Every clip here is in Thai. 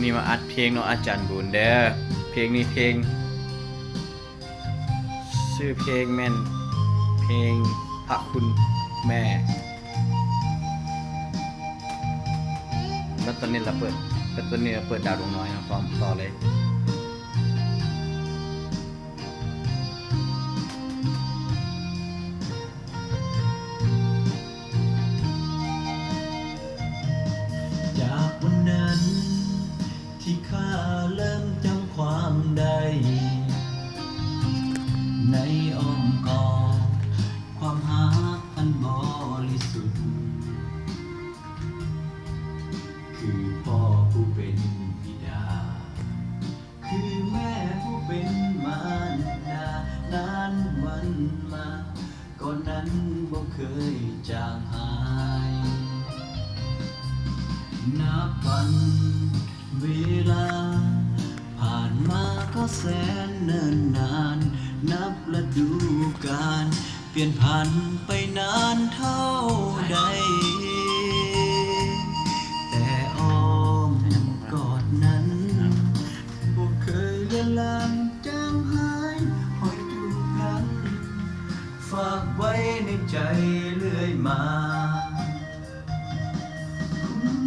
นี้มาอัดเพลงเนาะอาจารย์บุญเด้อเพลงนี้เพลงชื่อเพลงแม่นเพลงพระคุณแม่แล้วตอนนี้เราเปิดดาวดวงน้อยนะพร้อมต่อเลยจากวันนั้นที่ข้าเริ่มจำความได้ในอ้อมกอดความรักอันบริสุทธิ์คือพ่อผู้เป็นบิดาคือแม่ผู้เป็นมารดานานวันมาก่อนนั้นบ่เคยจางหายนับวันเวลาผ่านมาก็แสนเนิ่นนานนับฤดูกาลเปลี่ยนผ่านไปนานเท่าใดแต่อ้อมกอดนั้นบ่เคยละลางจางหายหอยทุกครั้งฝากไว้ในใจเรื่อยมา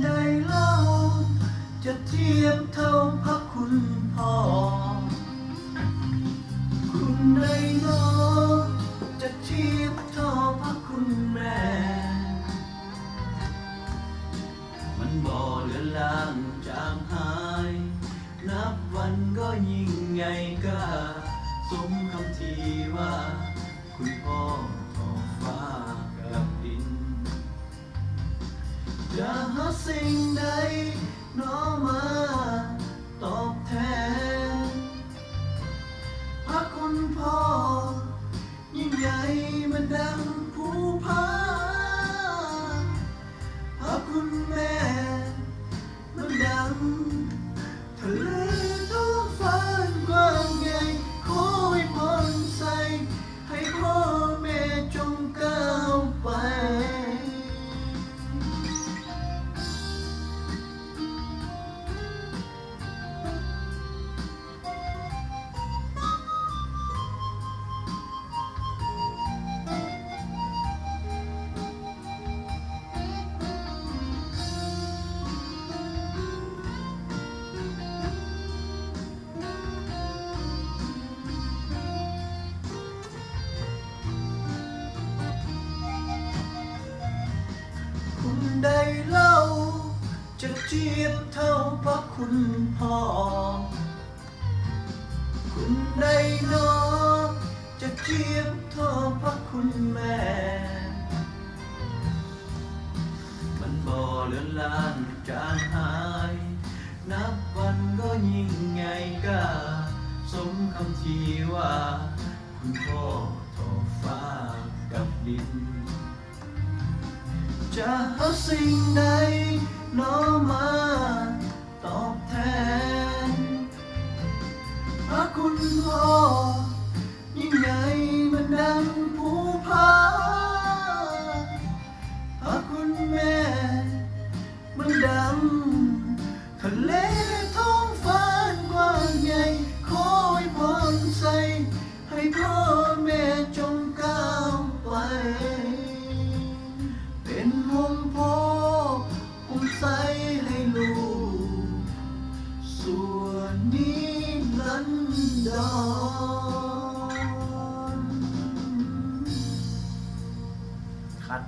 ได้เล่าจะเทียบเท่าพระคุณพ่อคุณได้เล่าจะเทียบเท่าพระคุณแม่มันบ่เลือนลางจางหายนับวันก็ยิ่งใหญ่กล้าสมคำที่ว่าคุณพ่อต่อฟ้ากับดินจะหาสิ่งใดน้อมาตอบแทนพระคุณพ่อยิ่งใหญ่มันดังภูผาพระคุณแม่มันดังทะเลท้องฟ้ากว้างใหญ่ขอให้พรใส่ให้พ่อแม่จงก้าวไปคุณได้เล่าจะเทียบเท่าพระคุณพ่อคุณได้นอจะเทียบเท่าพระคุณแม่มันบ่เลือนลางจางหายนับวันก็ยิ่งใหญ่กล้าสมคำที่ว่าคุณพ่อทอฟ้ากับดินจะหาสิ่งใดน้อมาตอบแทนพระคุณพ่อยิ่งใหญ่มันดังภูผาพระคุณแม่มันดังทะเลท้องฟ้ากว้างใหญ่ขอให้พรใส่ให้พ่อแม่จงก้าวไปเป็นห่มโพห่มใสให้ลูกส่วนนี้นั้นดอนคัด